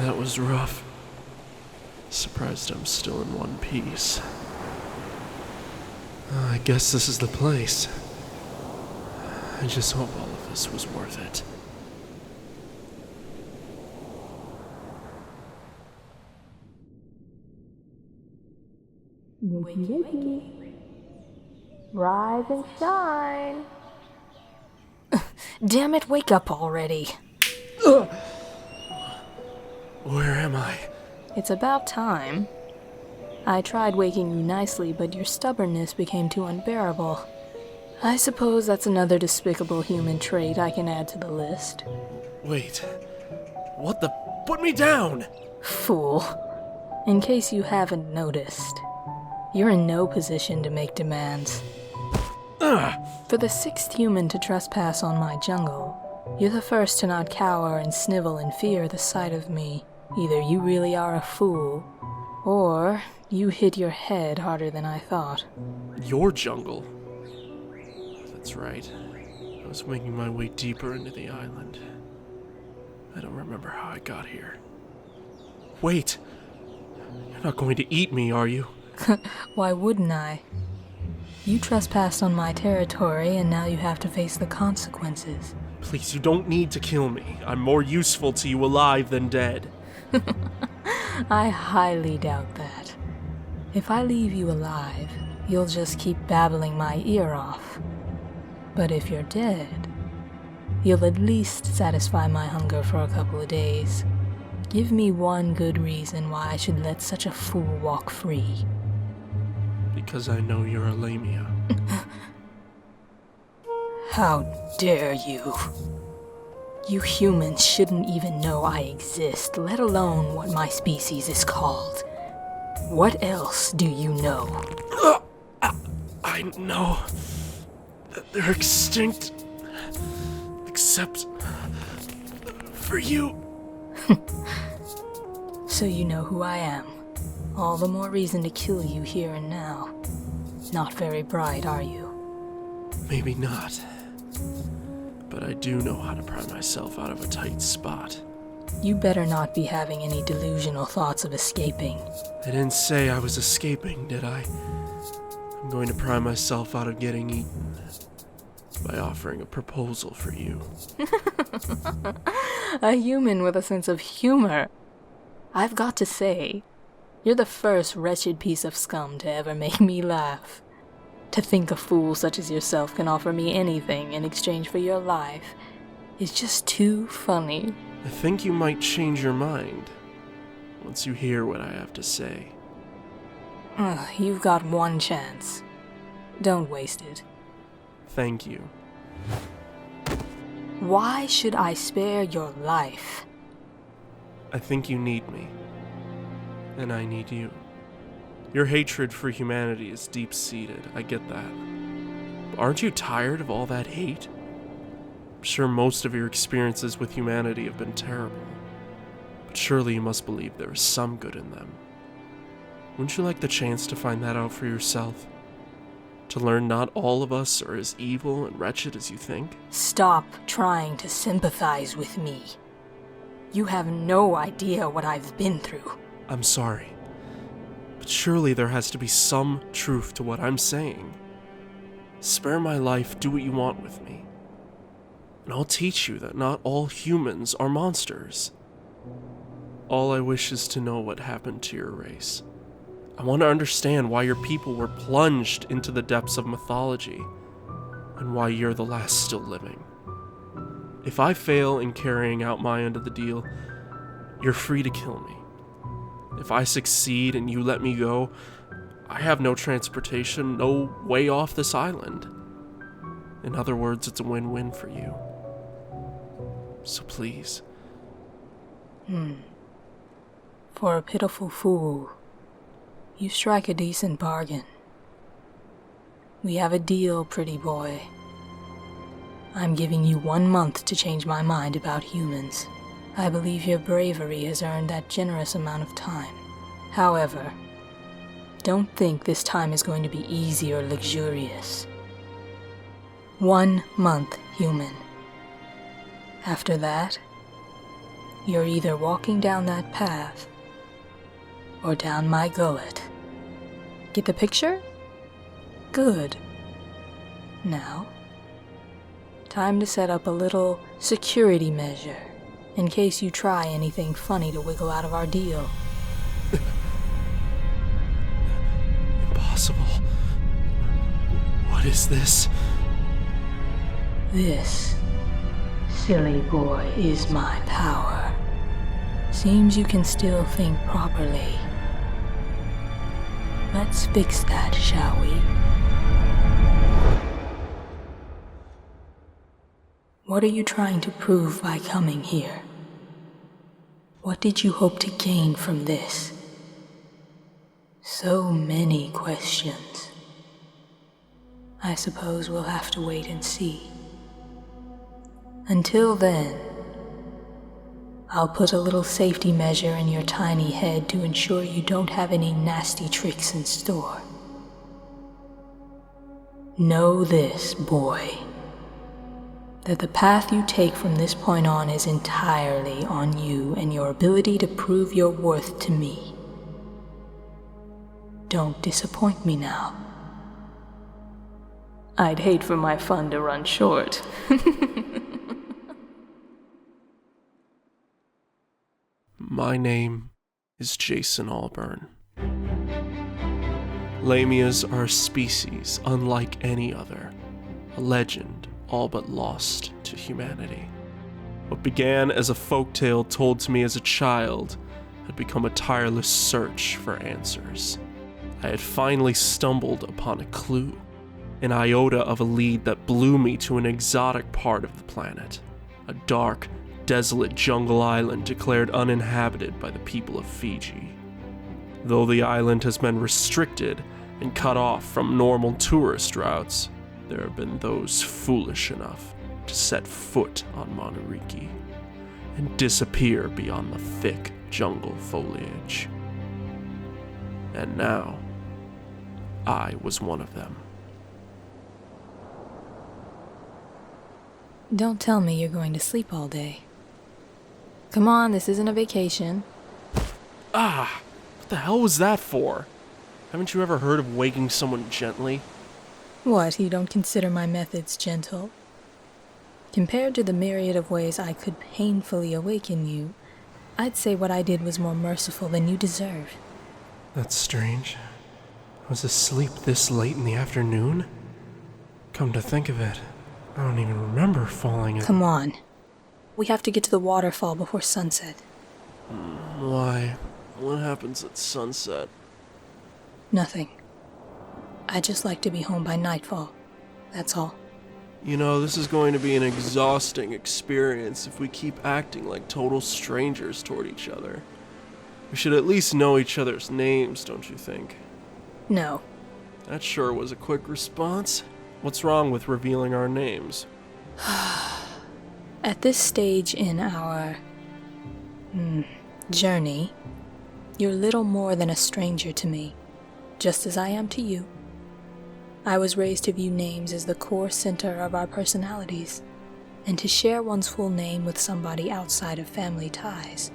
That was rough. Surprised I'm still in one piece. I guess this is the place. I just hope all of this was worth it. Wakey, wakey. Rise and shine. Damn it, wake up already. Where am I? It's about time. I tried waking you nicely, but your stubbornness became too unbearable. I suppose that's another despicable human trait I can add to the list. Wait. What the... Put me down! Fool. In case you haven't noticed, you're in no position to make demands. For the sixth human to trespass on my jungle, you're the first to not cower and snivel in fear at the sight of me. Either you really are a fool, or you hit your head harder than I thought. Your jungle? That's right. I was making my way deeper into the island. I don't remember how I got here. Wait! You're not going to eat me, are you? Why wouldn't I? You trespassed on my territory, and now you have to face the consequences. Please, you don't need to kill me. I'm more useful to you alive than dead. I highly doubt that. If I leave you alive, you'll just keep babbling my ear off. But if you're dead, you'll at least satisfy my hunger for a couple of days. Give me one good reason why I should let such a fool walk free. Because I know you're a Lamia. How dare you? You humans shouldn't even know I exist, let alone what my species is called. What else do you know? I know that they're extinct, except for you. So you know who I am. All the more reason to kill you here and now. Not very bright, are you? Maybe not. But I do know how to pry myself out of a tight spot. You better not be having any delusional thoughts of escaping. I didn't say I was escaping, did I? I'm going to pry myself out of getting eaten by offering a proposal for you. A human with a sense of humor. I've got to say, you're the first wretched piece of scum to ever make me laugh. To think a fool such as yourself can offer me anything in exchange for your life is just too funny. I think you might change your mind once you hear what I have to say. You've got one chance. Don't waste it. Thank you. Why should I spare your life? I think you need me. And I need you. Your hatred for humanity is deep-seated, I get that. But aren't you tired of all that hate? I'm sure most of your experiences with humanity have been terrible. But surely you must believe there is some good in them. Wouldn't you like the chance to find that out for yourself? To learn not all of us are as evil and wretched as you think? Stop trying to sympathize with me. You have no idea what I've been through. I'm sorry. But surely there has to be some truth to what I'm saying. Spare my life, do what you want with me. And I'll teach you that not all humans are monsters. All I wish is to know what happened to your race. I want to understand why your people were plunged into the depths of mythology, and why you're the last still living. If I fail in carrying out my end of the deal, you're free to kill me. If I succeed and you let me go, I have no transportation, no way off this island. In other words, it's a win-win for you. So please. For a pitiful fool, you strike a decent bargain. We have a deal, pretty boy. I'm giving you 1 month to change my mind about humans. I believe your bravery has earned that generous amount of time. However, don't think this time is going to be easy or luxurious. 1 month, human. After that, you're either walking down that path or down my gullet. Get the picture? Good. Now, time to set up a little security measure in case you try anything funny to wiggle out of our deal. Impossible. What is this? This, silly boy, is my power. Seems you can still think properly. Let's fix that, shall we? What are you trying to prove by coming here? What did you hope to gain from this? So many questions. I suppose we'll have to wait and see. Until then, I'll put a little safety measure in your tiny head to ensure you don't have any nasty tricks in store. Know this, boy, that the path you take from this point on is entirely on you and your ability to prove your worth to me. Don't disappoint me now. I'd hate for my fun to run short. My name is Jason Alburn. Lamias are a species unlike any other, a legend all but lost to humanity. What began as a folktale told to me as a child had become a tireless search for answers. I had finally stumbled upon a clue, an iota of a lead that blew me to an exotic part of the planet, a dark, desolate jungle island declared uninhabited by the people of Fiji. Though the island has been restricted and cut off from normal tourist routes, there have been those foolish enough to set foot on Monteriki and disappear beyond the thick jungle foliage. And now, I was one of them. Don't tell me you're going to sleep all day. Come on, this isn't a vacation. Ah! What the hell was that for? Haven't you ever heard of waking someone gently? What, you don't consider my methods gentle? Compared to the myriad of ways I could painfully awaken you, I'd say what I did was more merciful than you deserve. That's strange. I was asleep this late in the afternoon? Come to think of it, I don't even remember falling in. Come on. We have to get to the waterfall before sunset. Why? What happens at sunset? Nothing. I'd just like to be home by nightfall. That's all. You know, this is going to be an exhausting experience if we keep acting like total strangers toward each other. We should at least know each other's names, don't you think? No. That sure was a quick response. What's wrong with revealing our names? At this stage in our journey, you're little more than a stranger to me, just as I am to you. I was raised to view names as the core center of our personalities, and to share one's full name with somebody outside of family ties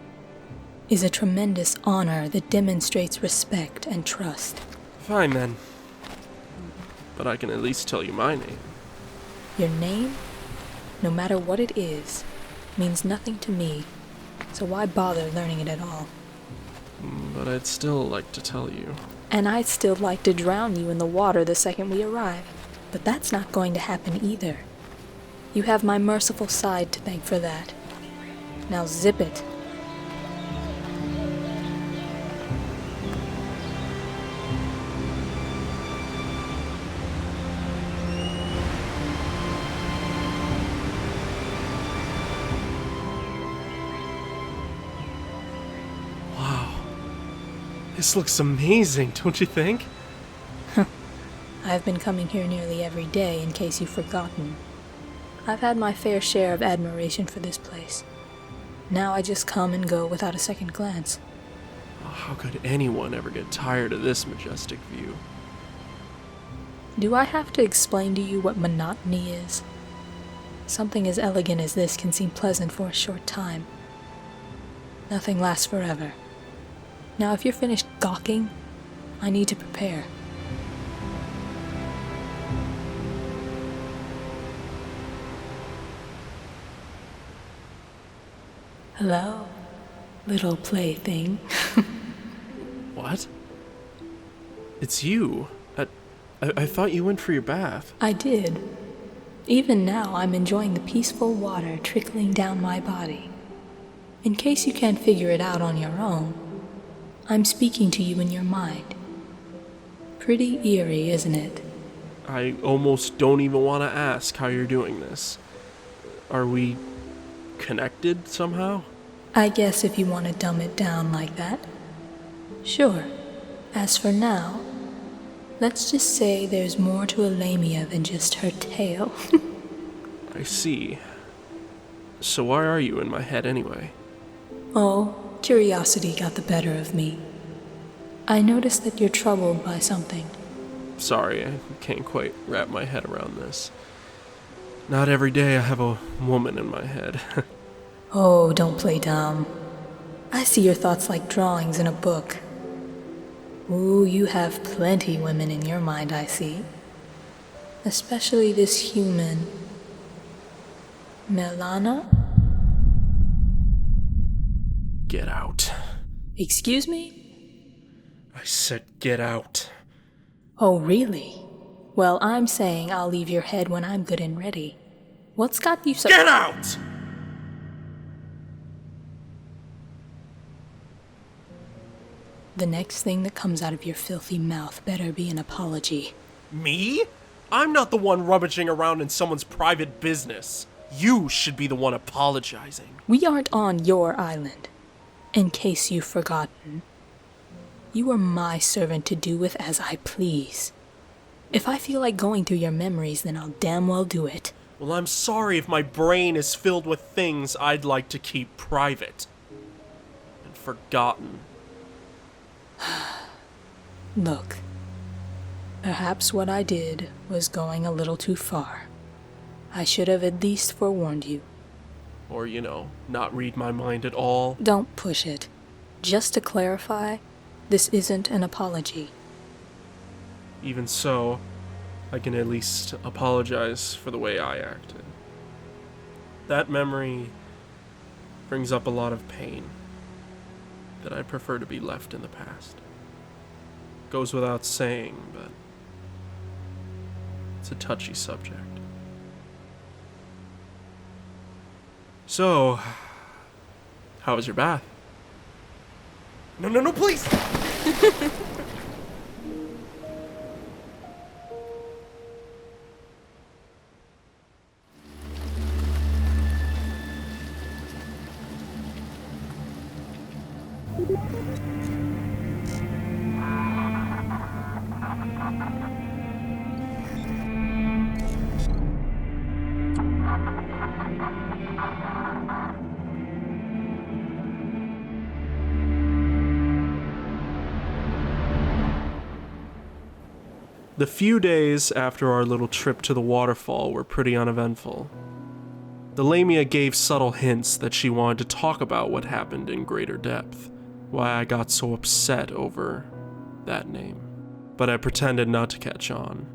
is a tremendous honor that demonstrates respect and trust. Fine then. But I can at least tell you my name. Your name, no matter what it is, means nothing to me, so why bother learning it at all? But I'd still like to tell you. And I'd still like to drown you in the water the second we arrive, but that's not going to happen either. You have my merciful side to thank for that. Now zip it. This looks amazing, don't you think? I've been coming here nearly every day, in case you've forgotten. I've had my fair share of admiration for this place. Now I just come and go without a second glance. How could anyone ever get tired of this majestic view? Do I have to explain to you what monotony is? Something as elegant as this can seem pleasant for a short time. Nothing lasts forever. Now, if you're finished gawking, I need to prepare. Hello, little plaything. What? It's you. I thought you went for your bath. I did. Even now, I'm enjoying the peaceful water trickling down my body. In case you can't figure it out on your own, I'm speaking to you in your mind. Pretty eerie, isn't it? I almost don't even want to ask how you're doing this. Are we connected somehow? I guess if you want to dumb it down like that. Sure. As for now, let's just say there's more to a Lamia than just her tail. I see. So why are you in my head anyway? Oh, curiosity got the better of me. I noticed that you're troubled by something. Sorry, I can't quite wrap my head around this. Not every day I have a woman in my head. Oh, don't play dumb. I see your thoughts like drawings in a book. Ooh, you have plenty women in your mind, I see. Especially this human. Melana? Get out. Excuse me? I said get out. Oh, really? Well, I'm saying I'll leave your head when I'm good and ready. What's got you so— Get out! The next thing that comes out of your filthy mouth better be an apology. Me? I'm not the one rummaging around in someone's private business. You should be the one apologizing. We aren't on your island, in case you've forgotten. You are my servant to do with as I please. If I feel like going through your memories, then I'll damn well do it. Well, I'm sorry if my brain is filled with things I'd like to keep private and forgotten. Look, perhaps what I did was going a little too far. I should have at least forewarned you. Or, not read my mind at all. Don't push it. Just to clarify, this isn't an apology. Even so, I can at least apologize for the way I acted. That memory brings up a lot of pain that I'd prefer to be left in the past. Goes without saying, but it's a touchy subject. So, how was your bath? No, please! The few days after our little trip to the waterfall were pretty uneventful. The Lamia gave subtle hints that she wanted to talk about what happened in greater depth, why I got so upset over that name. But I pretended not to catch on.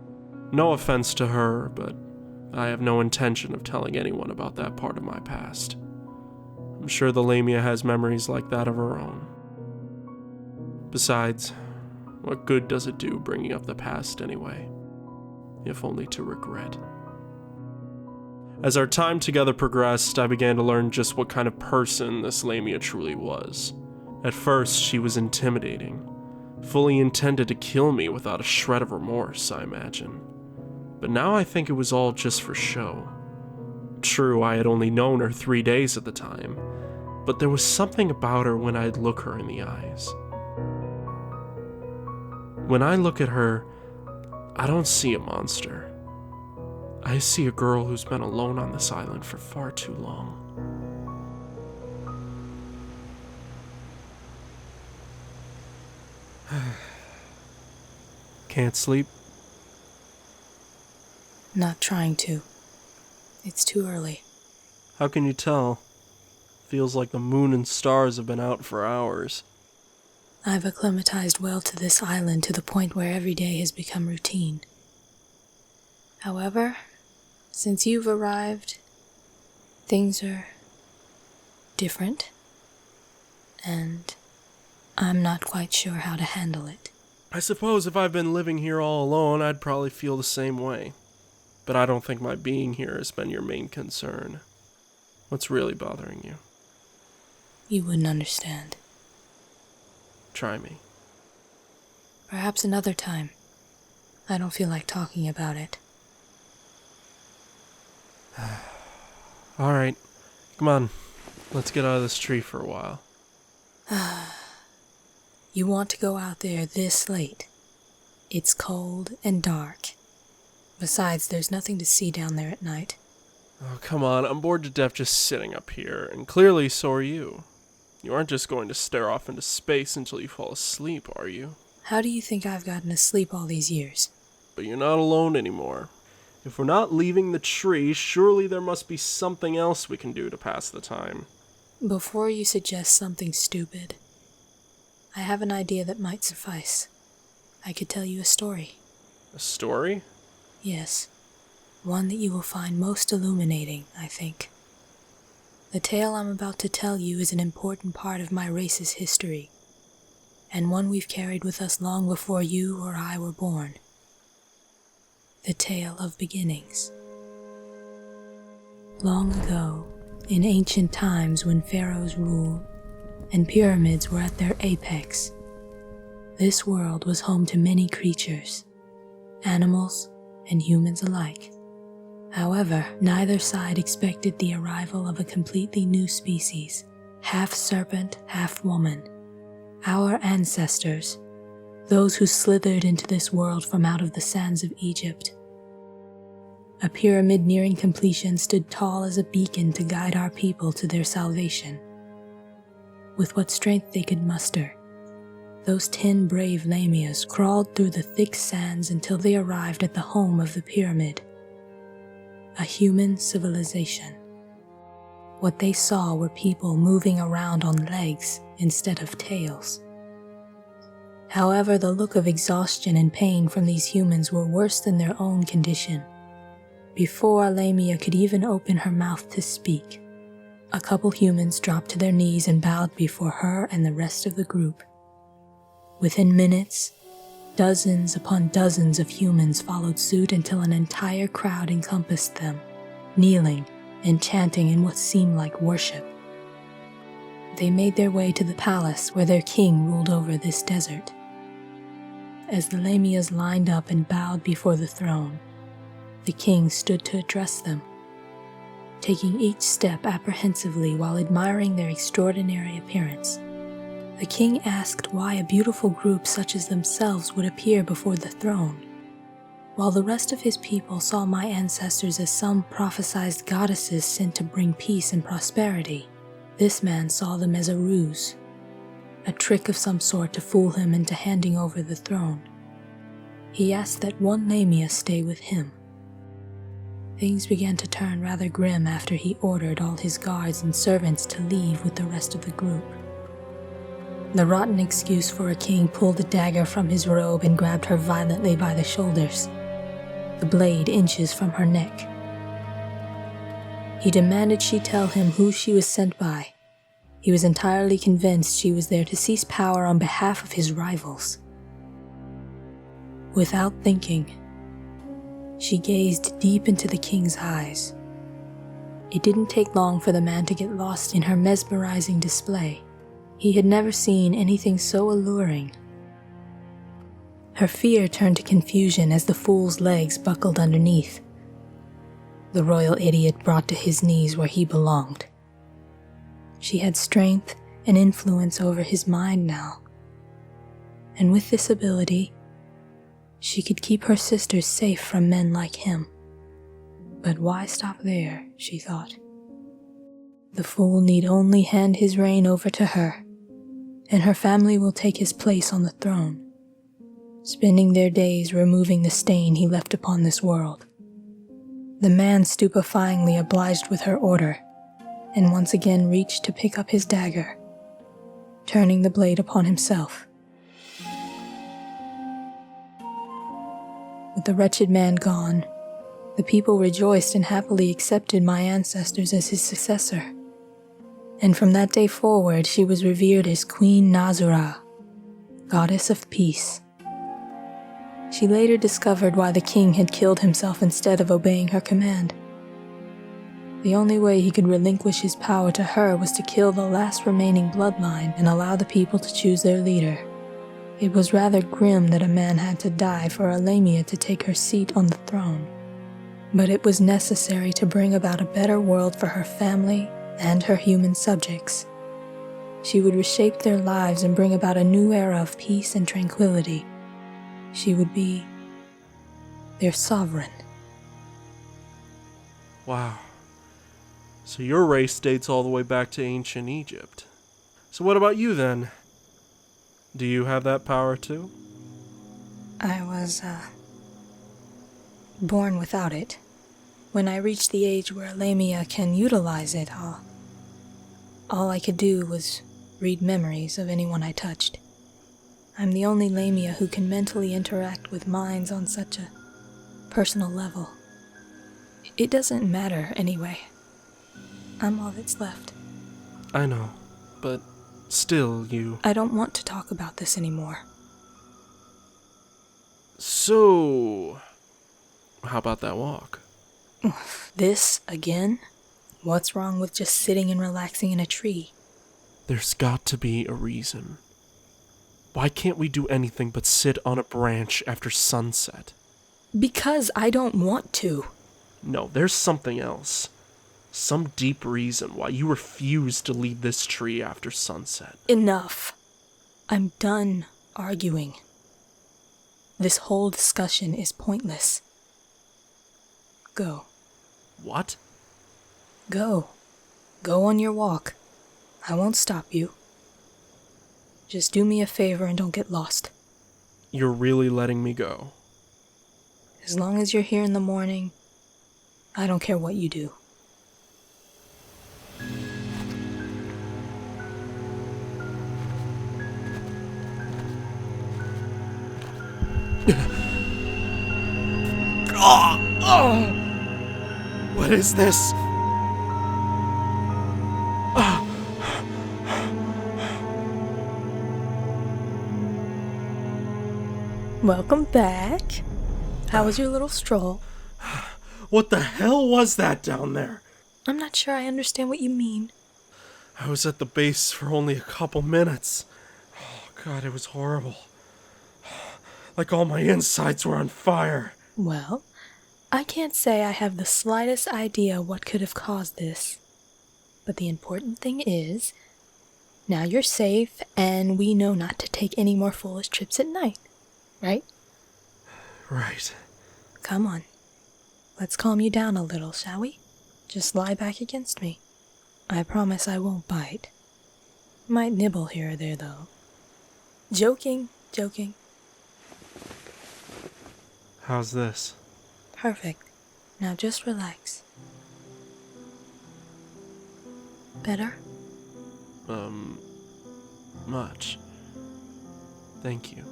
No offense to her, but I have no intention of telling anyone about that part of my past. I'm sure the Lamia has memories like that of her own. Besides, what good does it do bringing up the past anyway? If only to regret. As our time together progressed, I began to learn just what kind of person this Lamia truly was. At first, she was intimidating, fully intended to kill me without a shred of remorse, I imagine. But now I think it was all just for show. True, I had only known her 3 days at the time, but there was something about her when I'd look her in the eyes. When I look at her, I don't see a monster. I see a girl who's been alone on this island for far too long. Can't sleep? Not trying to. It's too early. How can you tell? Feels like the moon and stars have been out for hours. I've acclimatized well to this island to the point where every day has become routine. However, since you've arrived, things are different, and I'm not quite sure how to handle it. I suppose if I've been living here all alone, I'd probably feel the same way. But I don't think my being here has been your main concern. What's really bothering you? You wouldn't understand. Try me. Perhaps another time. I don't feel like talking about it. Alright, come on. Let's get out of this tree for a while. You want to go out there this late? It's cold and dark. Besides, there's nothing to see down there at night. Oh, come on. I'm bored to death just sitting up here, and clearly so are you. You aren't just going to stare off into space until you fall asleep, are you? How do you think I've gotten asleep all these years? But you're not alone anymore. If we're not leaving the tree, surely there must be something else we can do to pass the time. Before you suggest something stupid, I have an idea that might suffice. I could tell you a story. A story? Yes. One that you will find most illuminating, I think. The tale I'm about to tell you is an important part of my race's history, and one we've carried with us long before you or I were born. The tale of beginnings. Long ago, in ancient times when pharaohs ruled and pyramids were at their apex, this world was home to many creatures, animals and humans alike. However, neither side expected the arrival of a completely new species, half serpent, half woman. Our ancestors, those who slithered into this world from out of the sands of Egypt. A pyramid nearing completion stood tall as a beacon to guide our people to their salvation. With what strength they could muster, those 10 brave Lamias crawled through the thick sands until they arrived at the home of the pyramid. A human civilization. What they saw were people moving around on legs instead of tails. However, the look of exhaustion and pain from these humans were worse than their own condition. Before Lamia could even open her mouth to speak, a couple humans dropped to their knees and bowed before her and the rest of the group. Within minutes, dozens upon dozens of humans followed suit until an entire crowd encompassed them, kneeling and chanting in what seemed like worship. They made their way to the palace where their king ruled over this desert. As the Lamias lined up and bowed before the throne, the king stood to address them, taking each step apprehensively while admiring their extraordinary appearance. The king asked why a beautiful group such as themselves would appear before the throne. While the rest of his people saw my ancestors as some prophesied goddesses sent to bring peace and prosperity, this man saw them as a ruse, a trick of some sort to fool him into handing over the throne. He asked that one Lamia stay with him. Things began to turn rather grim after he ordered all his guards and servants to leave with the rest of the group. The rotten excuse for a king pulled a dagger from his robe and grabbed her violently by the shoulders, the blade inches from her neck. He demanded she tell him who she was sent by. He was entirely convinced she was there to seize power on behalf of his rivals. Without thinking, she gazed deep into the king's eyes. It didn't take long for the man to get lost in her mesmerizing display. He had never seen anything so alluring. Her fear turned to confusion as the fool's legs buckled underneath. The royal idiot brought to his knees where he belonged. She had strength and influence over his mind now. And with this ability, She could keep her sisters safe from men like him. But why stop there, she thought. The fool need only hand his reign over to her, and her family will take his place on the throne, spending their days removing the stain he left upon this world. The man stupefyingly obliged with her order, and once again reached to pick up his dagger, turning the blade upon himself. With the wretched man gone, the people rejoiced and happily accepted my ancestors as his successor. And from that day forward, she was revered as Queen Nazera, goddess of peace. She later discovered why the king had killed himself instead of obeying her command. The only way he could relinquish his power to her was to kill the last remaining bloodline and allow the people to choose their leader. It was rather grim that a man had to die for a Lamia to take her seat on the throne. But it was necessary to bring about a better world for her family and her human subjects. She would reshape their lives and bring about a new era of peace and tranquility. She would be their sovereign. Wow. So your race dates all the way back to ancient Egypt. So what about you then? Do you have that power too? I was, born without it. When I reached the age where a Lamia can utilize it, all I could do was read memories of anyone I touched. I'm the only Lamia who can mentally interact with minds on such a personal level. It doesn't matter anyway. I'm all that's left. I know, but still you... I don't want to talk about this anymore. So... how about that walk? This again? What's wrong with just sitting and relaxing in a tree? There's got to be a reason. Why can't we do anything but sit on a branch after sunset? Because I don't want to. No, there's something else. Some deep reason why you refuse to leave this tree after sunset. Enough. I'm done arguing. This whole discussion is pointless. Go. What? Go. Go on your walk. I won't stop you. Just do me a favor and don't get lost. You're really letting me go? As long as you're here in the morning, I don't care what you do. What is this? Welcome back. How was your little stroll? What the hell was that down there? I'm not sure I understand what you mean. I was at the base for only a couple minutes. Oh, God, it was horrible. Like all my insides were on fire. Well, I can't say I have the slightest idea what could have caused this. But the important thing is, now you're safe and we know not to take any more foolish trips at night. Right? Right. Come on. Let's calm you down a little, shall we? Just lie back against me. I promise I won't bite. Might nibble here or there, though. Joking. How's this? Perfect. Now just relax. Better? Much. Thank you.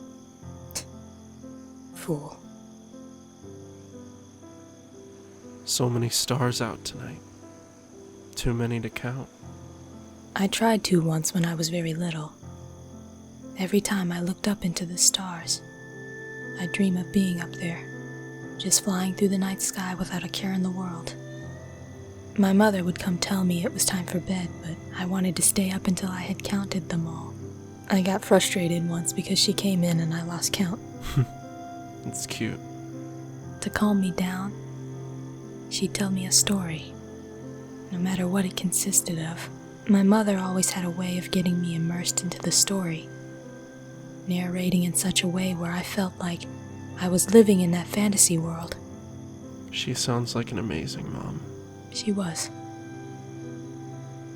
Fool. So many stars out tonight. Too many to count. I tried to once when I was very little. Every time I looked up into the stars, I'd dream of being up there, just flying through the night sky without a care in the world. My mother would come tell me it was time for bed, but I wanted to stay up until I had counted them all. I got frustrated once because she came in and I lost count. It's cute. To calm me down, she'd tell me a story, no matter what it consisted of. My mother always had a way of getting me immersed into the story, narrating in such a way where I felt like I was living in that fantasy world. She sounds like an amazing mom. She was.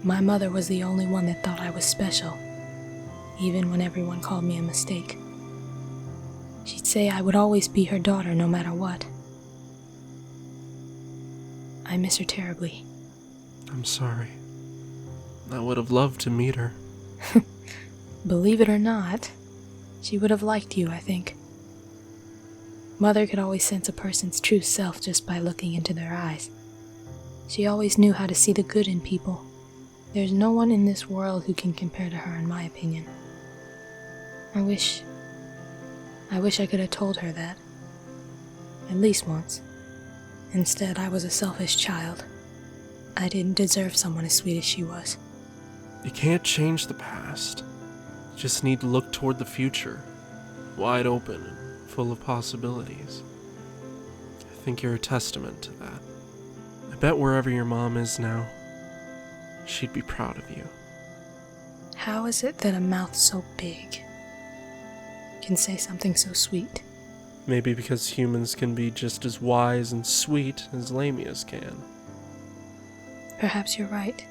My mother was the only one that thought I was special, even when everyone called me a mistake. She'd say I would always be her daughter no matter what. I miss her terribly. I'm sorry. I would have loved to meet her. Believe it or not, she would have liked you, I think. Mother could always sense a person's true self just by looking into their eyes. She always knew how to see the good in people. There's no one in this world who can compare to her, in my opinion. I wish I could have told her that. At least once. Instead, I was a selfish child. I didn't deserve someone as sweet as she was. You can't change the past. You just need to look toward the future. Wide open and full of possibilities. I think you're a testament to that. I bet wherever your mom is now, she'd be proud of you. How is it that a mouth so big can say something so sweet? Maybe because humans can be just as wise and sweet as Lamias can. Perhaps you're right.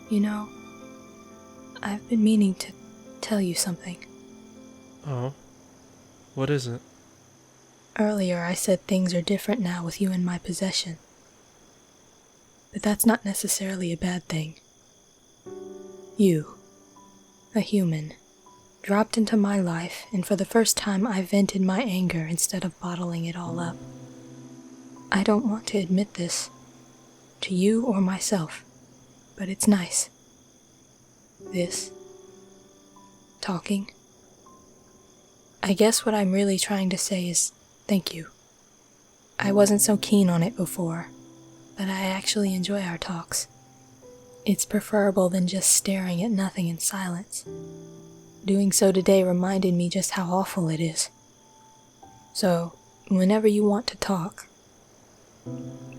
You know, I've been meaning to tell you something. Oh? What is it? Earlier I said things are different now with you in my possession. But that's not necessarily a bad thing. You, a human, dropped into my life, and for the first time I vented my anger instead of bottling it all up. I don't want to admit this, to you or myself, but it's nice. This, talking. I guess what I'm really trying to say is thank you. I wasn't so keen on it before, but I actually enjoy our talks. It's preferable than just staring at nothing in silence. Doing so today reminded me just how awful it is. So, whenever you want to talk,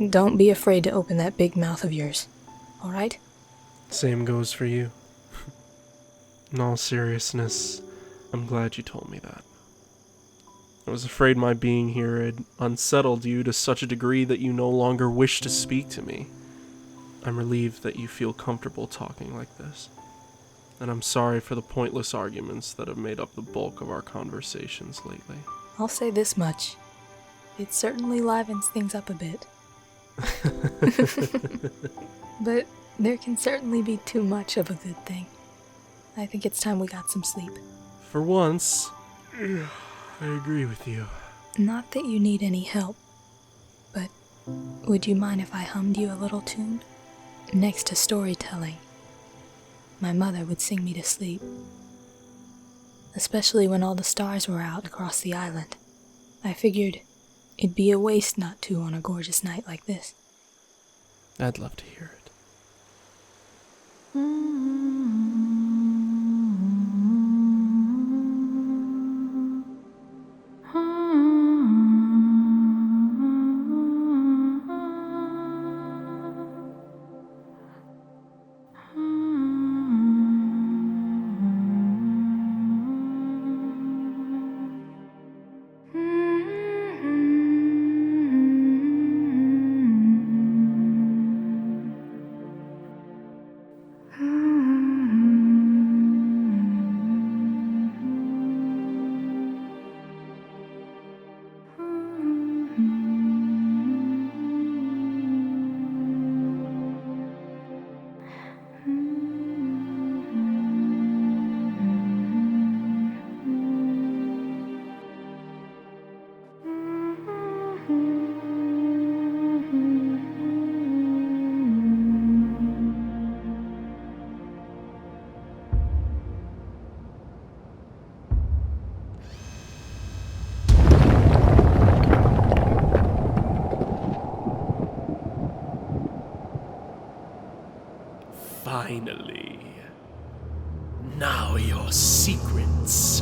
don't be afraid to open that big mouth of yours, alright? Same goes for you. In all seriousness, I'm glad you told me that. I was afraid my being here had unsettled you to such a degree that you no longer wish to speak to me. I'm relieved that you feel comfortable talking like this. And I'm sorry for the pointless arguments that have made up the bulk of our conversations lately. I'll say this much. It certainly livens things up a bit. But there can certainly be too much of a good thing. I think it's time we got some sleep. For once, I agree with you. Not that you need any help, but would you mind if I hummed you a little tune? Next to storytelling, my mother would sing me to sleep. Especially when all the stars were out across the island. I figured it'd be a waste not to on a gorgeous night like this. I'd love to hear it. Finally. Now your secrets